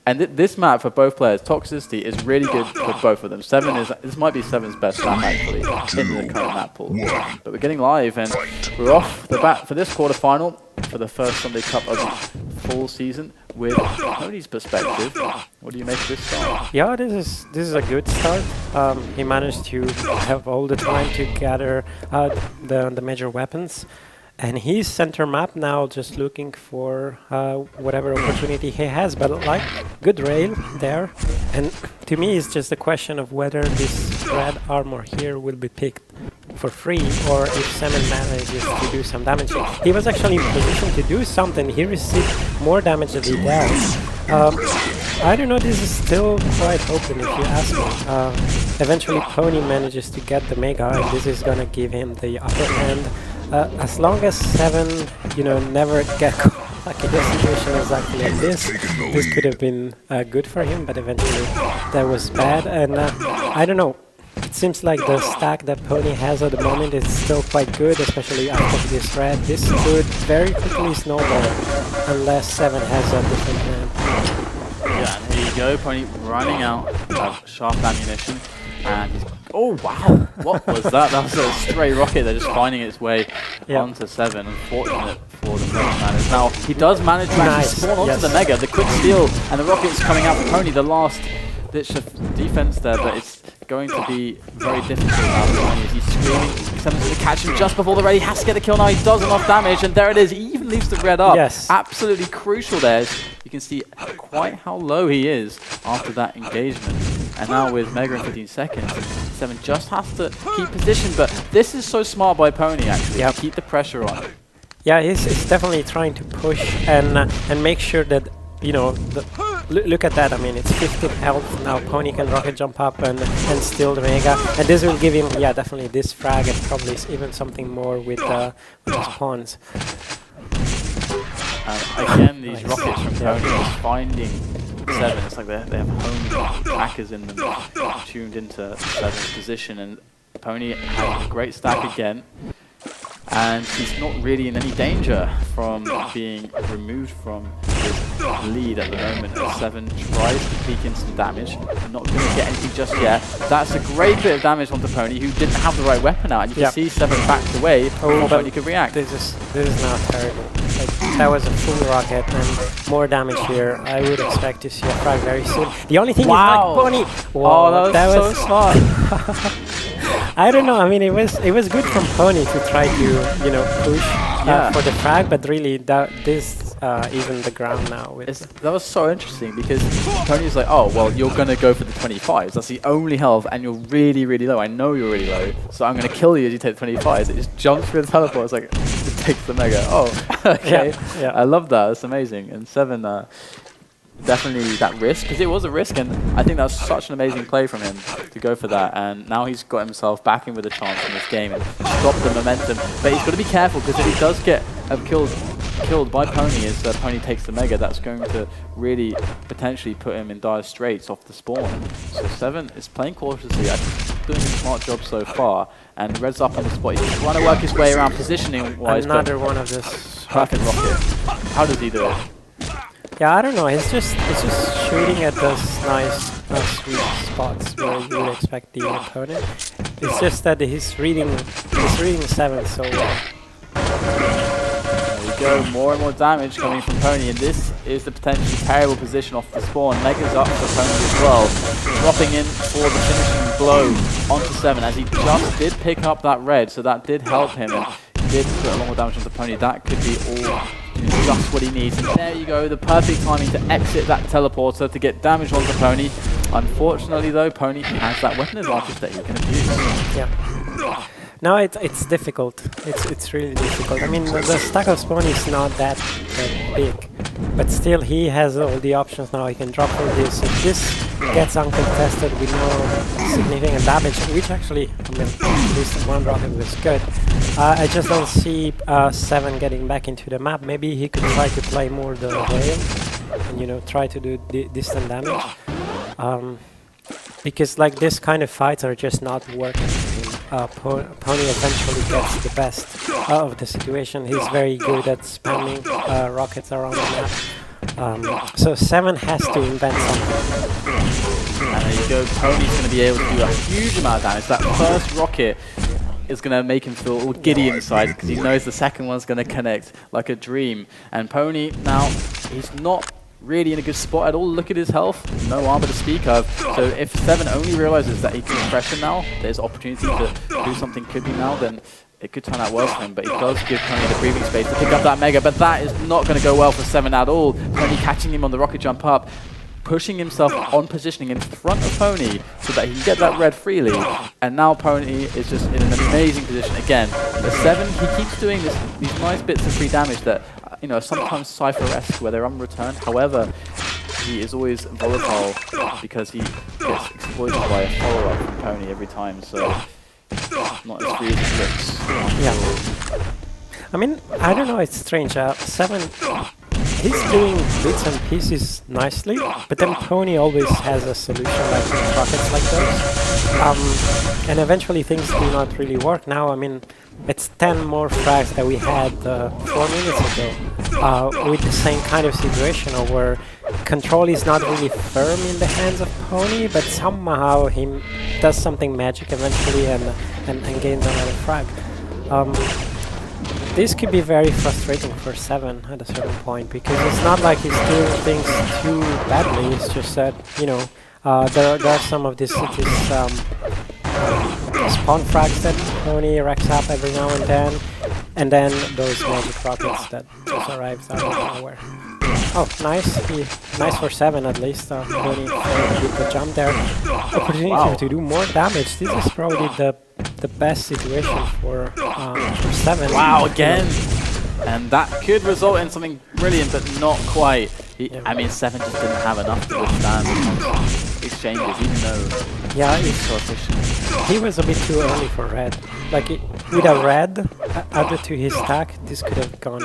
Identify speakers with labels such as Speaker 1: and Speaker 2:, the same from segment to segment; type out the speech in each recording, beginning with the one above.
Speaker 1: And this map for both players, toxicity is really good for both of them. This might be Sev3n's best map actually in the current map pool. But we're getting live and we're off the bat for this quarterfinal for the first Sunday Cup of the full season with p0ni's perspective. What do you make of this start?
Speaker 2: Yeah, this is a good start. He managed to have all the time to gather the major weapons. And he's center map now, just looking for whatever opportunity he has. But like, good rail there. And to me, it's just a question of whether this red armor here will be picked for free, or if Sev3n manages to do some damage. He was actually in position to do something. He received more damage than he dealt. I don't know, this is still quite open if you ask me. Eventually, p0ni manages to get the Mega, and this is gonna give him the upper hand. As long as Sev3n, never get caught like in this situation exactly like this could have been good for him, but eventually that was bad. And I don't know, it seems like the stack that p0ni has at the moment is still quite good, especially after this red. This could very quickly snowball unless Sev3n has a different plan.
Speaker 1: Yeah, and here you go, p0ni running out of sharp ammunition. And he's, oh wow, what was that? That was a stray rocket there just finding its way onto Sev3n. Unfortunate for the French man. Now he does manage to actually spawn onto the Mega. The quick steal and the rockets coming out for p0ni, the last ditch of defense there, but it's going to be very difficult now for p0ni as he's screaming. Sev3n's going to catch him just before the red. He has to get the kill now. He does enough damage, and there it is. He even leaves the red up.
Speaker 2: Yes.
Speaker 1: Absolutely crucial there. You can see quite how low he is after that engagement. And now with Mega in 15 seconds, Sev3n just has to keep position. But this is so smart by p0ni actually. To keep the pressure on.
Speaker 2: Yeah, he's definitely trying to push and make sure that look at that. I mean, it's 15 health now. p0ni can rocket jump up and steal the Mega, and this will give him definitely this frag and probably even something more with the spawns.
Speaker 1: Again, these rockets from p0ni is finding Sev3n. It's like they have home trackers in them tuned into Sev3n's position, and p0ni has a great stack again. And he's not really in any danger from being removed from his lead at the moment as Sev3n tries to peek in some damage. Not going to get anything just yet. That's a great bit of damage onto p0ni, who didn't have the right weapon out. And you can see Sev3n backed away before p0ni could react.
Speaker 2: This is now terrible. Like, that was a full rocket and more damage here. I would expect to see a frag very soon. The only thing is like p0ni.
Speaker 1: Whoa, that was so smart.
Speaker 2: I don't know. I mean, it was good from p0ni to try to push for the frag, but really this even the ground now.
Speaker 1: That was so interesting because p0ni's like, oh well, you're gonna go for the 25s. That's the only health, and you're really really low. I know you're really low, so I'm gonna kill you as you take the 25s. It just jumps through the teleport. It's like just takes the Mega. Oh, okay. Yeah. I love that. That's amazing. And Sev3n. Definitely that risk, because it was a risk, and I think that was such an amazing play from him to go for that. And now he's got himself back in with a chance in this game and stop the momentum. But he's got to be careful, because if he does get killed by p0ni as p0ni takes the Mega, that's going to really potentially put him in dire straits off the spawn. So Sev3n is playing cautiously. I think he's doing a smart job so far. And Red's up on the spot. He's trying to work his way around positioning-wise.
Speaker 2: Another one of this.
Speaker 1: Perfect rocket. How does he do it?
Speaker 2: Yeah, I don't know. It's just shooting at those nice sweet spots where you would expect the opponent. It's just that he's reading Sev3n so well.
Speaker 1: There we go. More and more damage coming from p0ni, and this is the potentially terrible position off the spawn. Mega's up for p0ni as well, dropping in for the finishing blow onto Sev3n as he just did pick up that red, so that did help him and did put a lot more damage onto p0ni. That could be all just what he needs. And there you go, the perfect timing to exit that teleporter to get damage onto p0ni. Unfortunately though, p0ni has that weapon advantage that he can abuse.
Speaker 2: Yeah. No, it's difficult. It's really difficult. I mean, the stack of spawn is not that big, but still he has all the options now. He can drop all this. If this gets uncontested with no significant damage, which actually, I mean, at least one rocket was good. I just don't see Sev3n getting back into the map. Maybe he could try to play more the rail and try to do distant damage. Because like this kind of fights are just not working for him. p0ni eventually gets the best of the situation. He's very good at spamming rockets around the map. So Sev3n has to invent something.
Speaker 1: And there you go, p0ni's going to be able to do a huge amount of damage. That first rocket is going to make him feel all giddy inside because he knows the second one's going to connect like a dream. And p0ni, now, he's not really in a good spot at all. Look at his health, no armor to speak of. So if Sev3n only realizes that he can pressure now, there's opportunity to do something could be now, then it could turn out well for him. But he does give p0ni the breathing space to pick up that Mega, but that is not going to go well for Sev3n at all. p0ni catching him on the rocket jump up, pushing himself on positioning in front of p0ni so that he can get that red freely. And now p0ni is just in an amazing position again. The Sev3n, he keeps doing these nice bits of free damage that are sometimes Cypher-esque where they're unreturned. However, he is always volatile because he gets exploited by a follow-up from p0ni every time. So not as free as it looks.
Speaker 2: Yeah. I mean, I don't know, it's strange. Sev3n, he's doing bits and pieces nicely, but then p0ni always has a solution like rockets like those. And eventually things do not really work. Now, I mean, it's 10 more frags that we had 4 minutes ago with the same kind of situation where control is not really firm in the hands of p0ni, but somehow he does something magic eventually and gains another frag. This could be very frustrating for Sev3n at a certain point because it's not like he's doing things too badly. It's just that there are some of these spawn frags that p0ni racks up every now and then those magic rockets that just arrives out of nowhere. Oh, nice! Nice for Sev3n at least. p0ni did the jump there. Opportunity to do more damage. This is probably the best situation for Sev3n.
Speaker 1: Wow, again! And that could result in something brilliant, but not quite. I mean, Sev3n just didn't have enough to withstand those exchanges, even though he's so efficient.
Speaker 2: He was a bit too early for red. Like, with a red added to his stack, this could have gone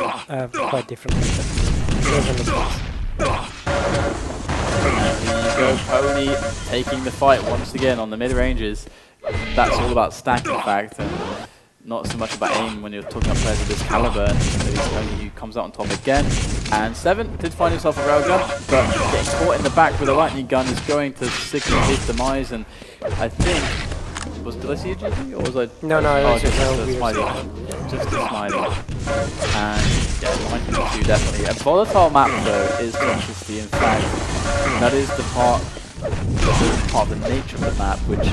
Speaker 2: quite differently. But it wasn't the case.
Speaker 1: And there you go, p0ni taking the fight once again on the mid-ranges. That's all about stack, in fact, and not so much about aim when you're talking about players of this caliber. And it's going to be p0ni who comes out on top again. And Sev3n did find himself a railgun, but getting caught in the back with a lightning gun is going to signal his demise. And I think, did I see a GG, or was I?
Speaker 2: No, it was
Speaker 1: just
Speaker 2: a
Speaker 1: a smiley. Yeah, just a smiley. And yeah, 92 definitely. A volatile map though is Toxicity. In fact, that is the part of the nature of the map which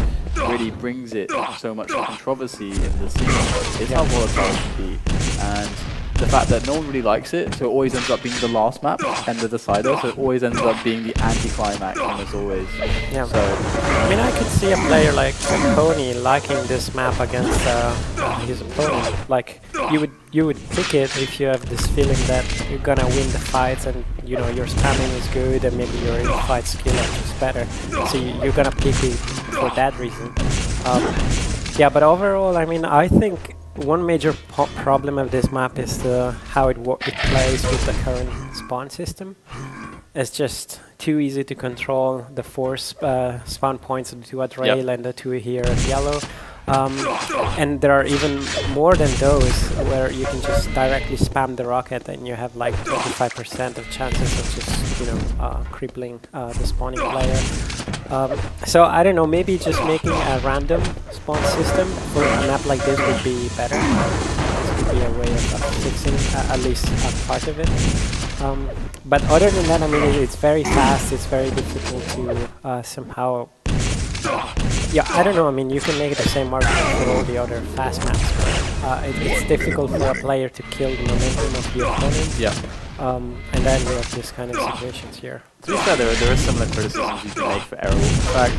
Speaker 1: really brings it so much controversy in the scene. It's how volatile it can be, and the fact that no one really likes it, so it always ends up being the last map and the decider, so it always ends up being the anti-climax almost always.
Speaker 2: Yeah.
Speaker 1: So,
Speaker 2: I mean, I could see a player like p0ni liking this map against his opponent. Like, you would pick it if you have this feeling that you're gonna win the fights and your spamming is good and maybe your in-fight skill is just better. So you're gonna pick it for that reason. Yeah, but overall, I mean, I think one major problem of this map is how it plays with the current spawn system. It's just too easy to control the 4 spawn points, the 2 at rail and the 2 here at yellow. And there are even more than those where you can just directly spam the rocket and you have like 25% of chances of just, crippling the spawning player. So I don't know, maybe just making a random spawn system for a map like this would be better. This could be a way of fixing at least a part of it. But other than that, I mean, it's very fast, it's very difficult to somehow... Yeah, I don't know, I mean, you can make the same argument for all the other fast maps, but it's difficult for a player to kill the momentum of the opponent.
Speaker 1: yeah.
Speaker 2: And then we have this kind of situations here.
Speaker 1: To be fair, there are similar criticisms you can make for Aerol's, in fact,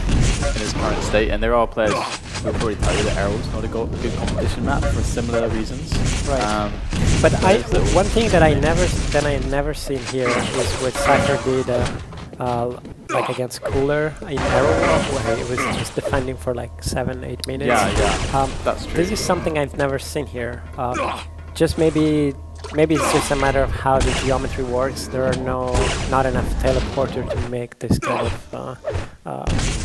Speaker 1: in its current state, and there are players who will probably tell you that Aerol's not a good competition map for similar reasons.
Speaker 2: Right. But one thing that I never seen here is what Cypher did, like against Cooler in Aerol, where he was just defending for like 7-8 minutes.
Speaker 1: Yeah, that's true.
Speaker 2: This is something I've never seen here. Just maybe it's just a matter of how the geometry works. There are not enough teleporter to make this kind of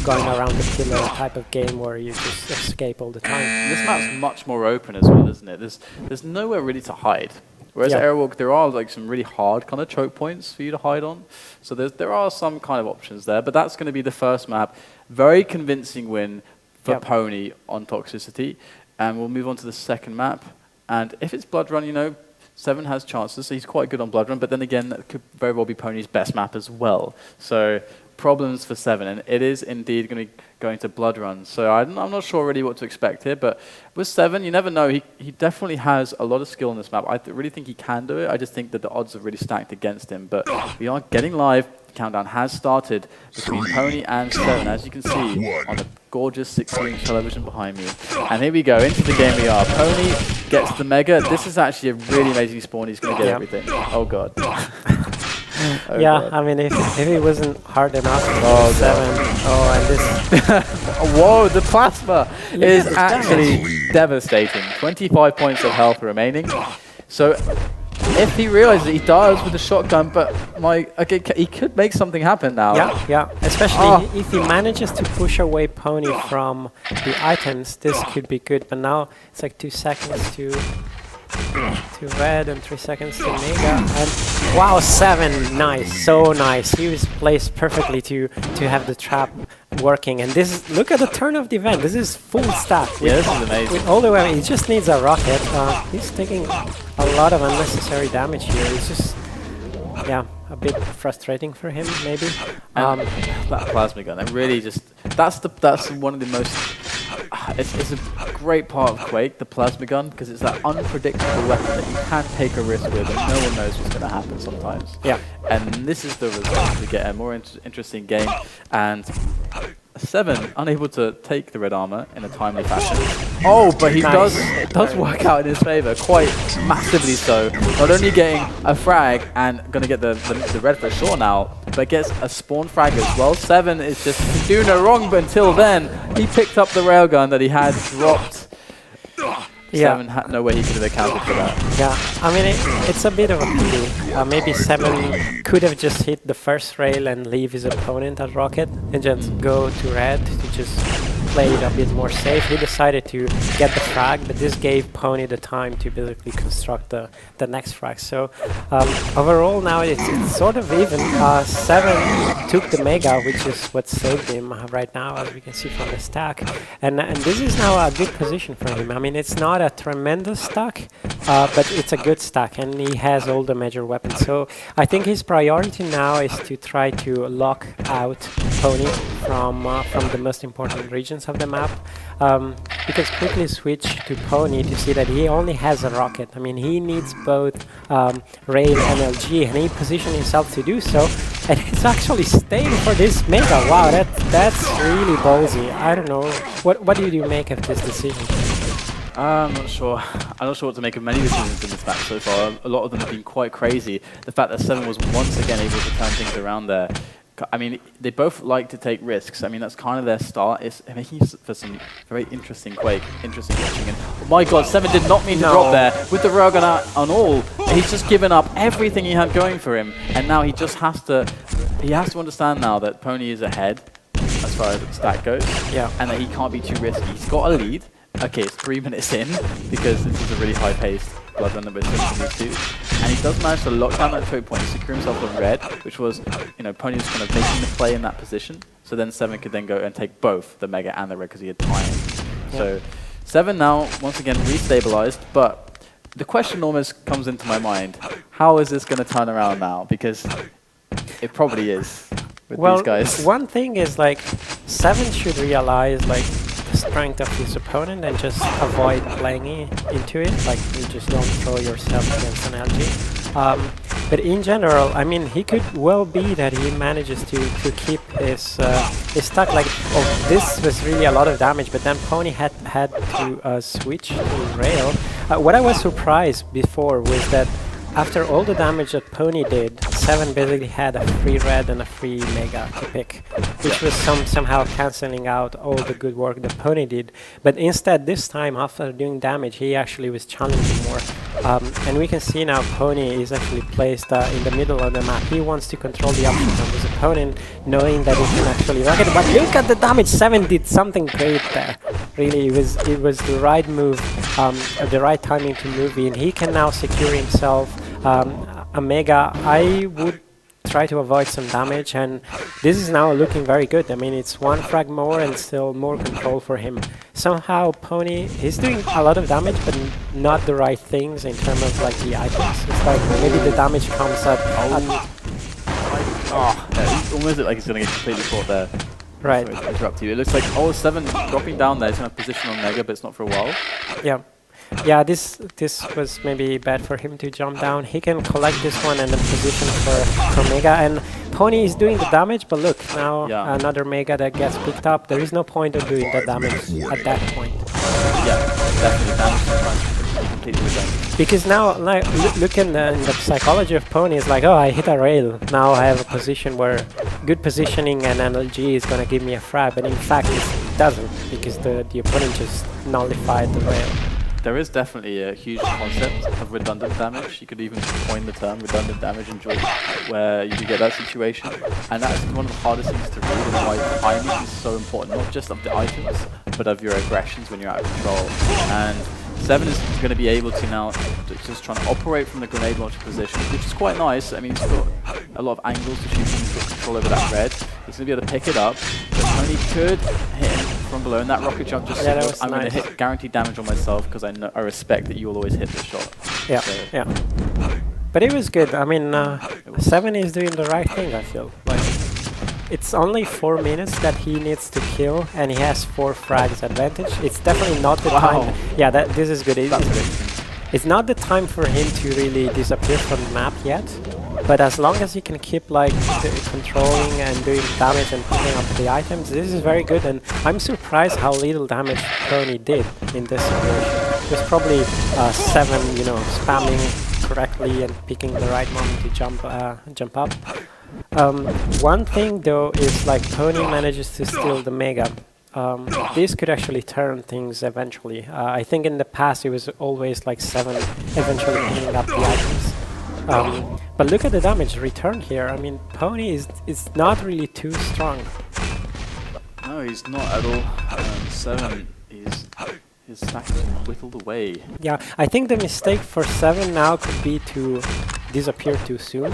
Speaker 2: going around the pillar type of game where you just escape all the time.
Speaker 1: This map's much more open as well, isn't it? There's nowhere really to hide. Whereas
Speaker 2: Yeah.
Speaker 1: Airwalk, there are like some really hard kind of choke points for you to hide on. So there are some kind of options there, but that's going to be the first map. Very convincing win for
Speaker 2: Yep.
Speaker 1: p0ni on Toxicity. And we'll move on to the second map. And if it's Blood Run, you know, Sev3n has chances. So he's quite good on Blood Run, but then again, that could very well be p0ni's best map as well. So problems for Sev3n, and it is indeed going to be going to Blood Run. So I'm not sure really what to expect here, but with Sev3n, you never know. He definitely has a lot of skill in this map. I really think he can do it. I just think that the odds are really stacked against him. But we are getting live. The countdown has started between p0ni and Sev3n, as you can see on the gorgeous 6-screen television behind me. And here we go, into the game we are. p0ni gets the Mega. This is actually a really amazing spawn. He's going to get everything. Oh, God. Oh
Speaker 2: yeah,
Speaker 1: God.
Speaker 2: I mean, if it wasn't hard enough for
Speaker 1: Oh,
Speaker 2: Sev3n, and this,
Speaker 1: Whoa, the plasma is
Speaker 2: at the
Speaker 1: actually devastating. 25 points of health remaining. So if he realizes he dies with the shotgun, but okay, he could make something happen now.
Speaker 2: yeah, especially if he manages to push away p0ni from the items, this could be good. But now it's like 2 seconds to red and 3 seconds to mega. And wow, Sev3n, nice, so nice. He was placed perfectly to have the trap working. And this is, look at the turn of the event. This is full stack.
Speaker 1: Yeah, this is amazing.
Speaker 2: With all the way, he just needs a rocket. He's taking a lot of unnecessary damage here. It's just, yeah, a bit frustrating for him, maybe.
Speaker 1: That plasma gun, it really just, that's one of the most, it's a great part of Quake, the plasma gun, because it's that unpredictable weapon that you can take a risk with and no one knows what's going to happen sometimes.
Speaker 2: Yeah.
Speaker 1: And this is the result. We get a more interesting game, and Sev3n unable to take the red armor in a timely fashion. Oh, but he does work out in his favor, quite massively so. Not only getting a frag and going to get the red for sure now, but gets a spawn frag as well. Sev3n is just doing no wrong, but until then, he picked up the railgun that he had dropped.
Speaker 2: Yeah.
Speaker 1: Sev3n had no way he could have accounted for that.
Speaker 2: Yeah, I mean, it's a bit of a pity. Maybe Sev3n could have just hit the first rail and leave his opponent at rocket and just go to red to just play it a bit more safe. He decided to get the frag, but this gave p0ni the time to basically construct the next frag. So overall now it's sort of even. Sev3n took the mega, which is what saved him right now, as we can see from the stack. And this is now a good position for him. I mean, it's not a tremendous stack, but it's a good stack, and he has all the major weapons. So I think his priority now is to try to lock out p0ni from the most important regions of the map. We can quickly switch to p0ni to see that he only has a rocket. I mean, he needs both rail and LG, and he positioned himself to do so. And he's actually staying for this mega. Wow, that's really ballsy. I don't know. What do you make of this decision?
Speaker 1: I'm not sure. I'm not sure what to make of many decisions in this match so far. A lot of them have been quite crazy. The fact that Sev3n was once again able to turn things around there. I mean, they both like to take risks. I mean, that's kind of their start. It's making for some very interesting Quake, interesting watching. And oh my God, Sev3n did not mean to drop there with the railgun on all. He's just given up everything he had going for him, and now he just has to. He has to understand now that p0ni is ahead as far as the stat goes, and that he can't be too risky. He's got a lead. Okay, it's 3 minutes in because this is a really high-paced Blood Run that we're switching these two. And he does manage to lock down that choke point, secure himself on red, which was, you know, p0ni was kind of making the play in that position. So then Sev3n could then go and take both the mega and the red because he had time. So Sev3n now, once again, restabilized, but the question almost comes into my mind, how is this going to turn around now? Because it probably is with these guys.
Speaker 2: One thing is, like, Sev3n should realize, like, the strength of his opponent and just avoid playing into it. Like, you just don't throw yourself against an LG. But in general, I mean, he could well be that he manages to keep his stack. Like, oh, this was really a lot of damage, but then p0ni had to switch to rail. What I was surprised before was that after all the damage that p0ni did, Sev3n basically had a free red and a free mega to pick, which was somehow cancelling out all the good work that p0ni did. But instead, this time, after doing damage, he actually was challenging more. And we can see now p0ni is actually placed in the middle of the map. He wants to control the options of his opponent, knowing that he can actually rocket. But look at the damage! Sev3n did something great there. Really, it was the right move the right timing to move in. He can now secure himself a Mega. I would try to avoid some damage, and this is now looking very good. I mean, it's one frag more and still more control for him. Somehow p0ni, he's doing a lot of damage, but not the right things in terms of like the items. It's like maybe the damage comes at
Speaker 1: yeah, he almost looked like he's going to get completely caught there.
Speaker 2: right.
Speaker 1: Sorry to interrupt you. It looks like Sev3n dropping down there. He's going to position on Mega, but it's not for a while.
Speaker 2: Yeah. Yeah, this was maybe bad for him to jump down. He can collect this one and then position for Mega. And p0ni is doing the damage, but look, now another Mega that gets picked up. There is no point of doing the damage at that point.
Speaker 1: Yeah, definitely damage. Completely redundant.
Speaker 2: Because now, like, look in the psychology of p0ni is like, oh, I hit a rail. Now I have a position where good positioning and NLG is going to give me a frag. But in fact, it doesn't, because the opponent just nullified the rail.
Speaker 1: There is definitely a huge concept of redundant damage. You could even coin the term redundant damage in Jordan, where you could get that situation. And that's one of the hardest things to read, and why timing is so important, not just of the items, but of your aggressions when you're out of control. And Sev3n is going to be able to now just try and operate from the grenade launcher position, which is quite nice. I mean, he's got a lot of angles to shoot from, he's got control over that red. He's going to be able to pick it up, but p0ni could hit him from below, and that rocket jump just signals, I'm going to hit guaranteed damage on myself because I respect that you will always hit this shot.
Speaker 2: Yeah,
Speaker 1: so.
Speaker 2: yeah. But it was good. I mean, Sev3n is doing the right thing, I feel. Like, it's only 4 minutes that he needs to kill, and he has 4 frags advantage. It's definitely not the time. Yeah, this is good. It's not the time for him to really disappear from the map yet. But as long as he can keep like controlling and doing damage and picking up the items, this is very good. And I'm surprised how little damage p0ni did in this situation. It was probably Sev3n, spamming correctly and picking the right moment to jump up. One thing though is like p0ni manages to steal the Mega. This could actually turn things eventually. I think in the past it was always like Sev3n eventually picking up the items. But look at the damage return here. I mean, p0ni is not really too strong.
Speaker 1: No, he's not at all. Sev3n, his stack is whittled away.
Speaker 2: Yeah, I think the mistake for Sev3n now could be to disappear too soon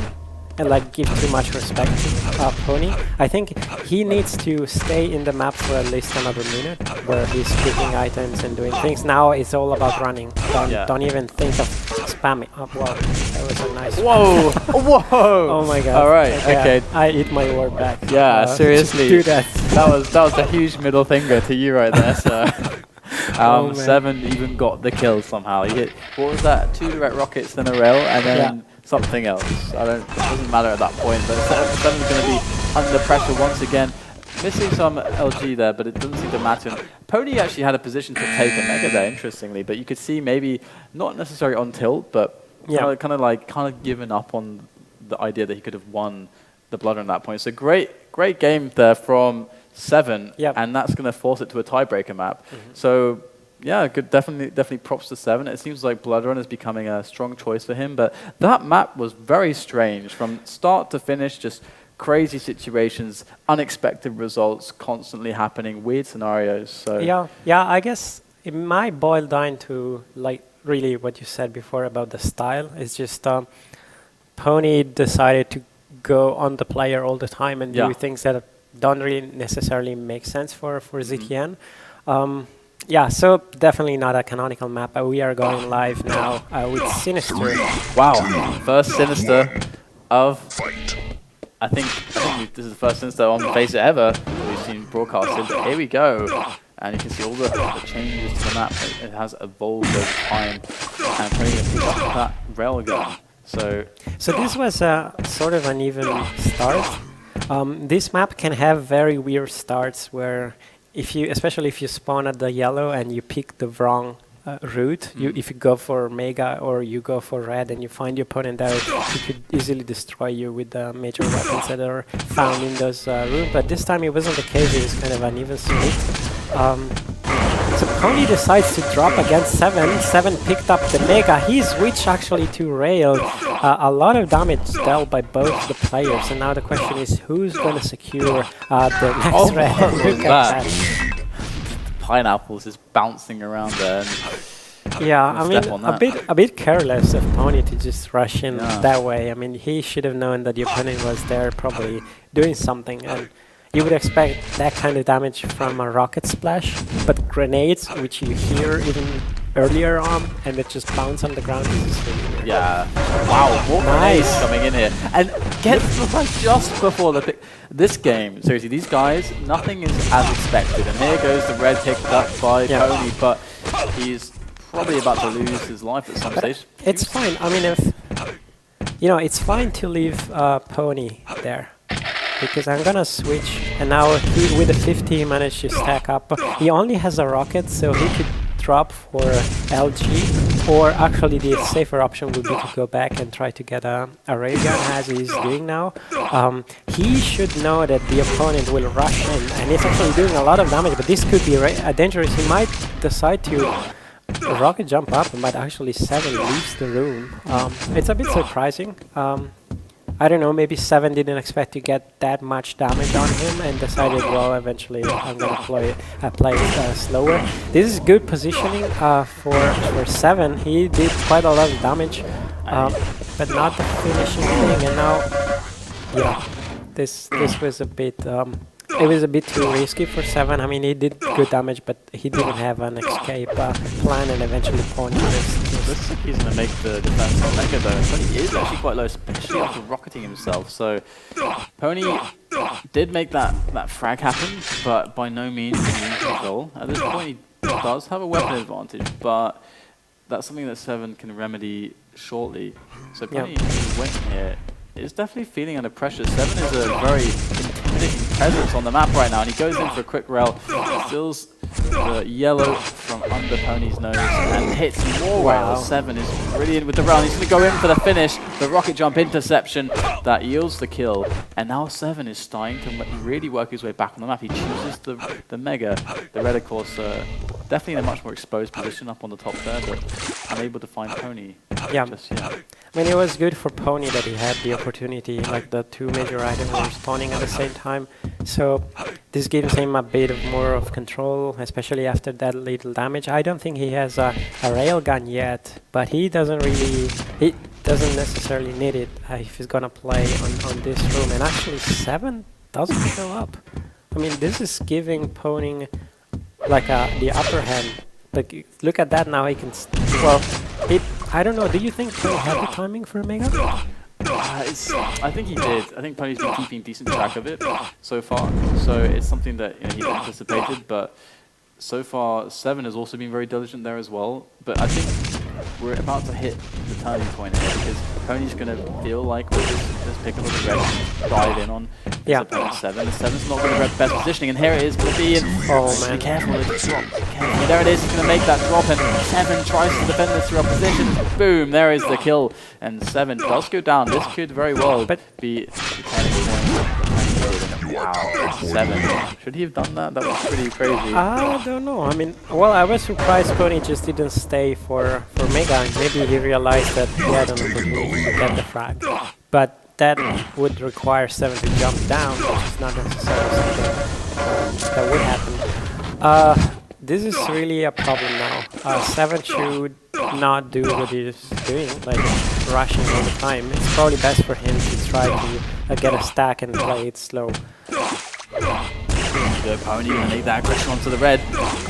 Speaker 2: and like give too much respect to p0ni. I think he needs to stay in the map for at least another minute, where he's picking items and doing things. Now it's all about running. Don't even think of spamming. Oh, wow, that was a nice.
Speaker 1: Whoa! Whoa!
Speaker 2: Oh my god!
Speaker 1: All right, okay.
Speaker 2: I eat my word back.
Speaker 1: Yeah, seriously.
Speaker 2: Do that.
Speaker 1: that was a huge middle finger to you right there, sir. Sev3n even got the kill somehow. He hit, what was that? 2 direct rockets, then a rail, and then something else. It doesn't matter at that point, but Sev3n's going to be under pressure once again. Missing some LG there, but it doesn't seem to matter. p0ni actually had a position to take a Mega there, interestingly, but you could see maybe not necessarily on tilt, but kind of given up on the idea that he could have won the Blood at that point. So great game there from Sev3n, and that's going to force it to a tiebreaker map. So yeah, good. Definitely props to Sev3n. It seems like Blood Run is becoming a strong choice for him, but that map was very strange from start to finish. Just crazy situations, unexpected results constantly happening, weird scenarios. So
Speaker 2: yeah, I guess it might boil down to like really what you said before about the style. It's just p0ni decided to go on the player all the time and do things that don't really necessarily make sense for Sev3n. Yeah, so definitely not a canonical map, but we are going live now with Sinister.
Speaker 1: Wow, first Sinister of, I think this is the first Sinister on FACEIT ever we've seen broadcasted. But here we go, and you can see all the changes to the map. It has evolved over time, and putting it up that railgun. So
Speaker 2: this was a sort of an even start. This map can have very weird starts where, especially if you spawn at the yellow and you pick the wrong route, if you go for Mega or you go for red and you find your opponent there, he could easily destroy you with the major weapons that are found in those routes. But this time it wasn't the case. It was kind of an even split. So p0ni decides to drop against Sev3n. Sev3n picked up the Mega. He switched actually to rail. A lot of damage dealt by both the players. And now the question is, who's going to secure the next red? Look at that.
Speaker 1: Pineapples is bouncing around there.
Speaker 2: Yeah, I mean,
Speaker 1: step on
Speaker 2: a
Speaker 1: that.
Speaker 2: bit careless of p0ni to just rush in
Speaker 1: Yeah.
Speaker 2: that way. I mean, he should have known that the opponent was there, probably doing something, and you would expect that kind of damage from a rocket splash, but grenades, which you hear even earlier on, and it just bounce on the ground. Is really weird.
Speaker 1: Yeah. Wow, more
Speaker 2: Nice.
Speaker 1: grenades coming in here. And gets like just before the pick. This game, seriously, these guys, nothing is as expected. And here goes the red picked up by
Speaker 2: Yeah.
Speaker 1: p0ni, but he's probably about to lose his life at some stage.
Speaker 2: It's fine. I mean, if you know, it's fine to leave p0ni there, because I'm gonna switch, and now he, with the 50 he managed to stack up. He only has a rocket, so he could drop for LG, or actually the safer option would be to go back and try to get a ray gun as he's doing now. He should know that the opponent will rush in, and he's actually doing a lot of damage, but this could be dangerous. He might decide to rocket jump up, but actually Sev3n leaves the room. It's a bit surprising. I don't know, maybe Sev3n didn't expect to get that much damage on him and decided, well, eventually I'm going to play slower. This is good positioning for Sev3n. He did quite a lot of damage, but not the finishing thing. And now, yeah, this was a bit... it was a bit too risky for Sev3n. I mean, he did good damage, but he didn't have an escape plan, and eventually p0ni
Speaker 1: Looks like he's going to make the defense on Mega though. p0ni is actually quite low, especially after rocketing himself. So p0ni did make that frag happen, but by no means in control. At this point, he does have a weapon advantage, but that's something that Sev3n can remedy shortly. So p0ni waiting here is definitely feeling under pressure. Sev3n is a very intimidating presence on the map right now, and he goes in for a quick rail, steals the yellow from under p0ni's nose and hits more rails. Sev3n is brilliant with the rail. He's going to go in for the finish, the rocket jump interception that yields the kill. And now Sev3n is starting to really work his way back on the map. He chooses the Mega, the red of course, definitely in a much more exposed position up on the top there, but unable to find p0ni just yet.
Speaker 2: I mean, it was good for p0ni that he had the opportunity, like the two major items were spawning at the same time. So this gives him a bit of more of control, especially after that little damage. I don't think he has a railgun yet, but he doesn't necessarily need it if he's gonna play on this room. And actually Sev3n doesn't show up. I mean, this is giving p0ni like the upper hand. Like, look at that now. He can I don't know. Do you think p0ni had the timing for Mega?
Speaker 1: I think he did. I think p0ni's been keeping decent track of it so far. So it's something that he's anticipated, but so far Sev3n has also been very diligent there as well. But I think we're about to hit the turning point here, because p0ni's going to feel like with this pick up of the red, dive in on his opponent Sev3n. Sev3n's not going to get best positioning, and here it is going to be in.
Speaker 2: Oh man!
Speaker 1: Be careful with the drop. Careful. There it is. He's going to make that drop, and Sev3n tries to defend this through opposition. Boom! There is the kill, and Sev3n does go down. This could very well be the turning point. Wow, Sev3n. Should he have done that? That was pretty crazy.
Speaker 2: I don't know. I mean, well, I was surprised p0ni just didn't stay for Mega, and maybe he realized that he had an opportunity to get the frag. But that would require Sev3n to jump down, which is not necessarily something that would happen. This is really a problem now. Sev3n should not do what he's doing, like rushing all the time. It's probably best for him to try to get a stack and play it slow.
Speaker 1: p0ni going to make that aggression onto the red.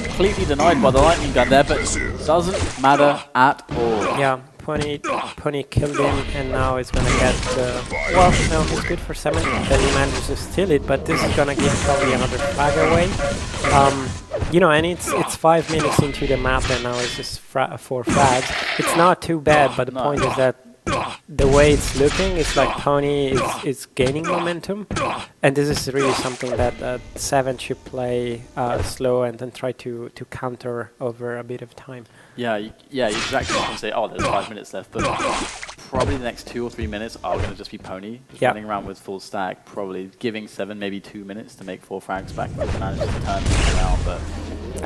Speaker 1: Completely denied by the lightning gun there, but doesn't matter at all.
Speaker 2: Yeah, p0ni killed him, and now it's going to get the... Well, no, it's good for Sev3n that he manages to steal it, but this is going to give probably another frag away. You know, and it's 5 minutes into the map, and now it's just 4 frags. It's not too bad, but the point is that the way it's looking, it's like p0ni is gaining momentum, and this is really something that Sev3n should play slow and then try to counter over a bit of time.
Speaker 1: Yeah, exactly. You can say, oh, there's 5 minutes left, but probably the next 2 or 3 minutes are going to just be p0ni, just running around with full stack, probably giving Sev3n maybe 2 minutes to make 4 frags back and manage to turn things around. But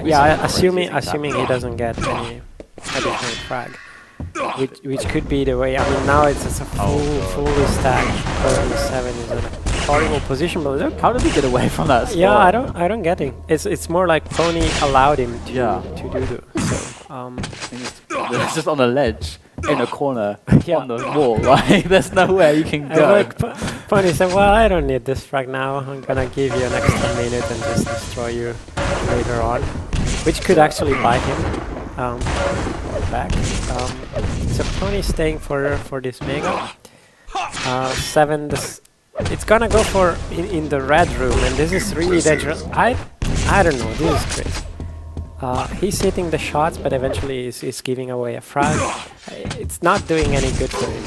Speaker 2: yeah, assuming he doesn't get any additional frag. Which could be the way. I mean, now it's a fully stacked Sev3n is in a horrible position. But look,
Speaker 1: how did he get away from that spot?
Speaker 2: Yeah, I don't get it. It's more like p0ni allowed him to do. So
Speaker 1: I think it's It's just on a ledge in a corner
Speaker 2: Yeah.
Speaker 1: on the wall. Like, there's nowhere you can go.
Speaker 2: Like, p0ni said, well, I don't need this frag now. I'm gonna give you an extra minute and just destroy you later on, which could actually buy him back. So p0ni's staying for this mega. Sev3n, it's gonna go for in the red room, and this is really dangerous. I don't know. This is crazy. He's hitting the shots, but eventually is giving away a frag. It's not doing any good for him.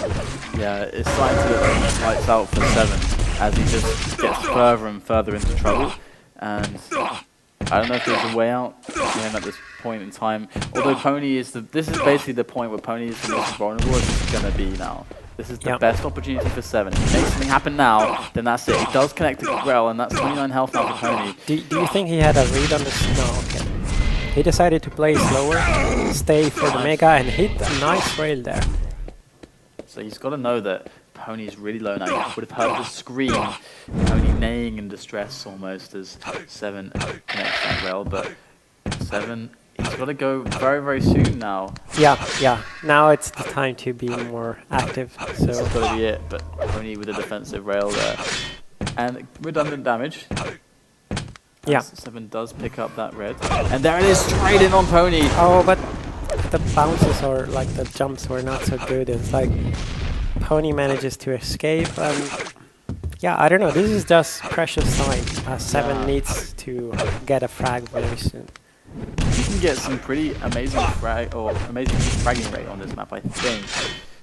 Speaker 1: Yeah, it's starting to look lights out for Sev3n as he just gets further and further into trouble. And I don't know if there's a way out for him at this point in time. Although p0ni is this is basically the point where p0ni is the most vulnerable as it's going to be now. This is the best opportunity for Sev3n. If he makes something happen now, then that's it. He does connect to Grell, and that's 29 health now for p0ni.
Speaker 2: Do you think he had a read on this? No, okay. He decided to play slower, stay for the mega, and hit a nice rail there.
Speaker 1: So he's got to know that p0ni is really low now. You would have heard the scream, p0ni neighing in distress almost as Sev3n connects that rail. But Sev3n, he's got to go very, very soon now.
Speaker 2: Yeah. Now it's the time to be more active. So
Speaker 1: This has got to be it. But p0ni with a defensive rail there. And redundant damage.
Speaker 2: yeah.
Speaker 1: Sev3n does pick up that red. And there it is, straight in on p0ni.
Speaker 2: Oh, but the bounces or like the jumps were not so good. It's like p0ni manages to escape, and yeah, I don't know. This is just precious time. Sev3n needs to get a frag very soon.
Speaker 1: You can get some pretty amazing fragging rate on this map, I think.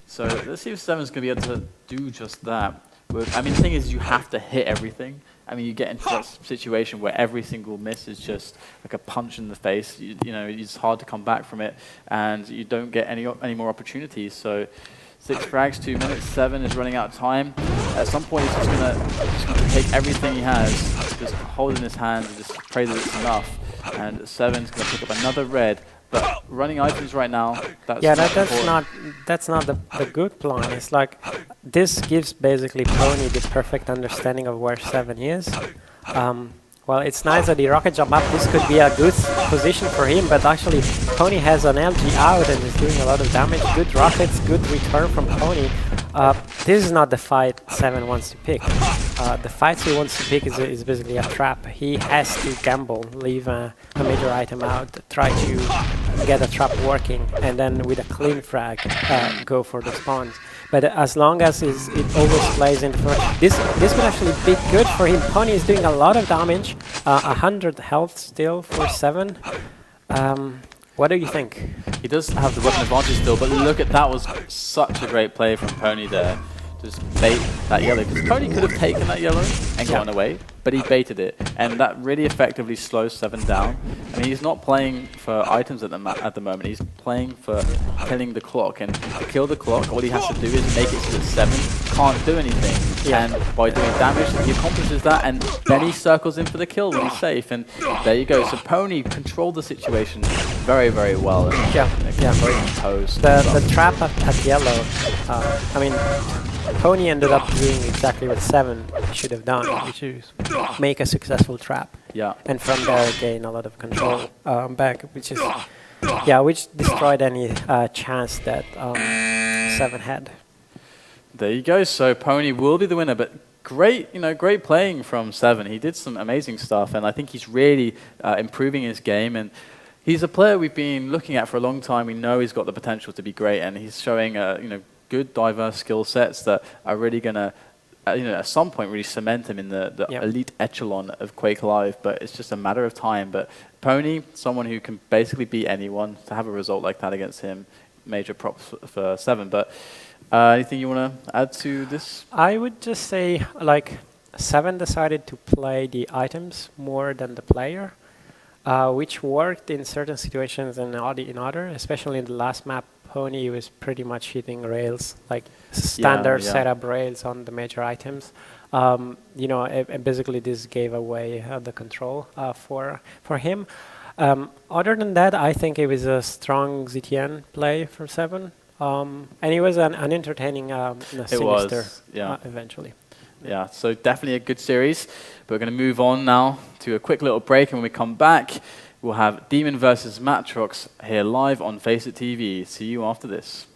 Speaker 1: So let's see if Sev3n's going to be able to do just that. I mean, the thing is, you have to hit everything. I mean, you get into that situation where every single miss is just like a punch in the face. You know, it's hard to come back from it, and you don't get any more opportunities. So 6 frags, 2 minutes. Sev3n is running out of time. At some point, he's just gonna take everything he has, just hold in his hands, and just pray that it's enough. And Sev3n's gonna pick up another red. But running items right now, that's not the good plan. It's like this gives basically p0ni the perfect understanding of where Sev3n is. Well, it's nice that the rocket jump up. This could be a good position for him, but actually p0ni has an LG out and is doing a lot of damage. Good rockets, good return from p0ni. This is not the fight Sev3n wants to pick. The fights he wants to pick is basically a trap. He has to gamble, leave a major item out, try to get a trap working, and then with a clean frag, go for the spawns. But as long as it always plays in front, this could actually be good for him. p0ni is doing a lot of damage, 100 health still for Sev3n. What do you think? He does have the weapon advantage still, but look at that, was such a great play from p0ni there. Just bait that yellow, because p0ni could have taken that yellow and gone away, but he baited it, and that really effectively slows Sev3n down. I mean, he's not playing for items at the moment, he's playing for killing the clock, and to kill the clock, all he has to do is make it so that Sev3n can't do anything, and by doing damage, he accomplishes that, and then he circles in for the kill when he's safe, and there you go. So p0ni controlled the situation very, very well. And very composed.
Speaker 2: The trap at yellow, I mean, p0ni ended up doing exactly what Sev3n should have done, which is make a successful trap.
Speaker 1: Yeah.
Speaker 2: And from there gain a lot of control back, which destroyed any chance that Sev3n had.
Speaker 1: There you go. So p0ni will be the winner, but great playing from Sev3n. He did some amazing stuff, and I think he's really improving his game. And he's a player we've been looking at for a long time. We know he's got the potential to be great, and he's showing good, diverse skill sets that are really going to, at some point, really cement him in the elite echelon of Quake Live. But it's just a matter of time. But p0ni, someone who can basically beat anyone, to have a result like that against him, major props for Sev3n. But anything you want to add to this?
Speaker 2: I would just say, like, Sev3n decided to play the items more than the player, which worked in certain situations and in other, especially in the last map. p0ni was pretty much hitting rails, like standard setup rails on the major items. And basically this gave away the control for him. Other than that, I think it was a strong ZTN play for Sev3n. And it was an entertaining Sinister eventually.
Speaker 1: Yeah, so definitely a good series. But we're going to move on now to a quick little break, and when we come back, we'll have Demon versus Matrox here live on FACEIT TV. See you after this.